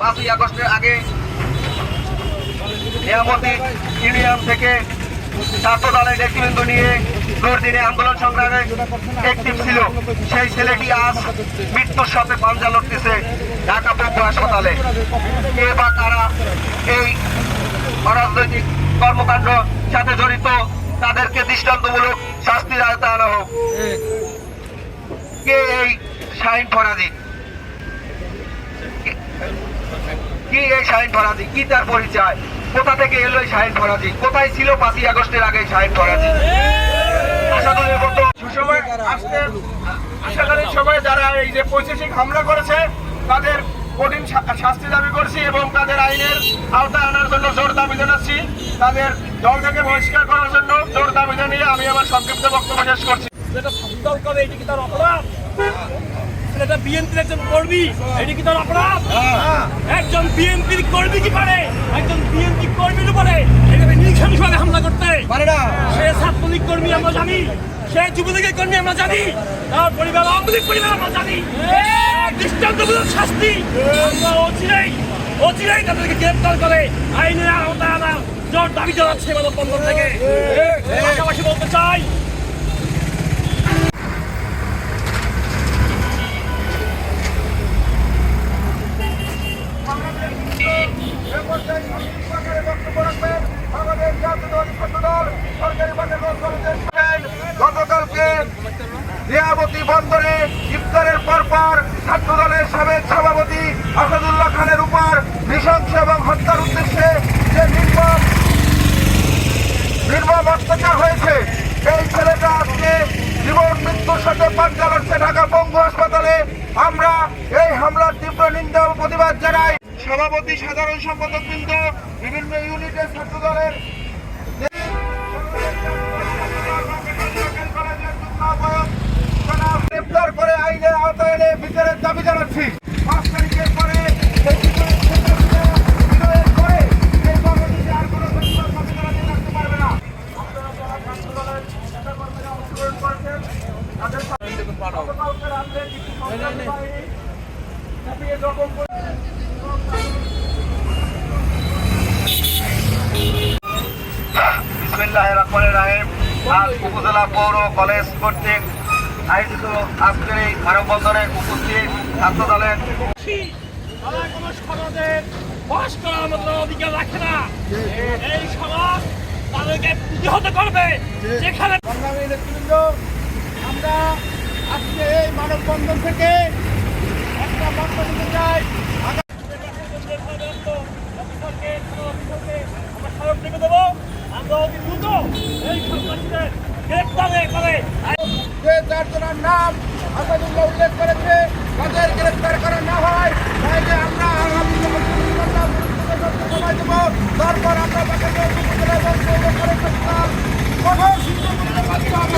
5ই আগস্টের আগে নিয়ামতি ইউনিয়ন থেকে ছাত্র দলের নেতৃবৃন্দ নিয়ে দুর্দিনে আন্দোলন সংগ্রামে অ্যাক্টিভ ছিল, সেই ছেলেটি আজ মৃত্যুর সাথে পাঞ্জা লড়তেছে ঢাকা পঙ্গু হাসপাতালে। কে বা কারা এই অরাজনৈতিক কর্মকাণ্ড সাথে জড়িত তাদেরকে দৃষ্টান্তমূলক শাস্তির আওতায় আনা হোক। কে এই শাহিন ফরাজি? কি এই শাহিন ফরাজি? কি তার পরিচয়? কোথা থেকে এলো এই শাহিন ফরাজি? কোথায় ছিল 5ই আগস্টের আগে শাহিন ফরাজি? আশাদুলের মতো সুসময় আশাকালীন সময়ে যারা এই যে পৈশাচিক হামলা করেছে তাদের কঠিন শাস্তি দাবি করছি এবং তাদের আইনের আওতায় আনার জন্য জোর দাবি জানাচ্ছি। তাদের দল থেকে বহিষ্কার করার জন্য জোর দাবি জানিয়ে আমি আমার সংক্ষিপ্ত বক্তব্য শেষ করছি। যেটা শাসক দল করে এটি কি তার অপরাধ? এটা বিএনপির একজন কর্মী, এটি কি তার অপরাধ? একজন বিএনপির কর্মী কি পারে একজন বিএনপি কর্মীর উপরে এভাবে নৃশংসভাবে হামলা করতে পারে না? সে ছাত্রলীগ কর্মী আমরা জানি, সে যুবলীগের কর্মী আমরা জানি, তার পরিবার আওয়ামী লীগ পরিবার আমরা জানি। দৃষ্টান্তমূলক শাস্তি আমরা অচিরেই তাদেরকে গ্রেপ্তার করে আইনের আওতায় আনা জোর দাবি জানাচ্ছে মানববন্ধন থেকে। পাশাপাশি বলতে চাই, গতকালকে নিয়ামতি বন্দরে ইফতারের পরপর ছাত্র দলের সাবেক সভাপতি আসাদুল্লাহ খানের উপর নৃশংস এবং হত্যার উদ্দেশ্যে যে নির্মম অত্যাচার হয়েছে, এই ছেলেটা আজকে জীবন মৃত্যুর সাথে পাঞ্জা লড়ছে ঢাকা পঙ্গু হাসপাতালে। আমরা এই হামলার তীব্র নিন্দা ও প্রতিবাদ জানাই। সভাপতি, সাধারণ সম্পাদক বৃন্দ, বিভিন্ন ইউনিটের ছাত্র দলের গ্রেপ্তার করে আইনের আওতায় এনে বিচারের দাবি জানাচ্ছি। 5 তারিখের পরে আজ উপজেলা পৌর কলেজ কর্তৃক আয়োজিত আজকের এই মানববন্ধনে উপস্থিত ছাত্র দলের অধিকার রাখে না, এই সমাজ তাদেরকে প্রতিহত করবে। যেখানে আমরা আজকে এই মানববন্ধন থেকে একটা বার্তা দিতে চাই। আমরা স্মারক লিখে দেবো, আমরা অতি দ্রুত এই সন্ত্রাসীদের গ্রেপ্তারে করে যে 4 জনের নাম আসাদুল্লাহ উল্লেখ করেছে তাদের গ্রেপ্তার করা না হয় তাহলে আমরা আগামী সময় দেব। তারপর আমরা তাকে কঠোর সিদ্ধান্ত নিতে বাধ্য হব।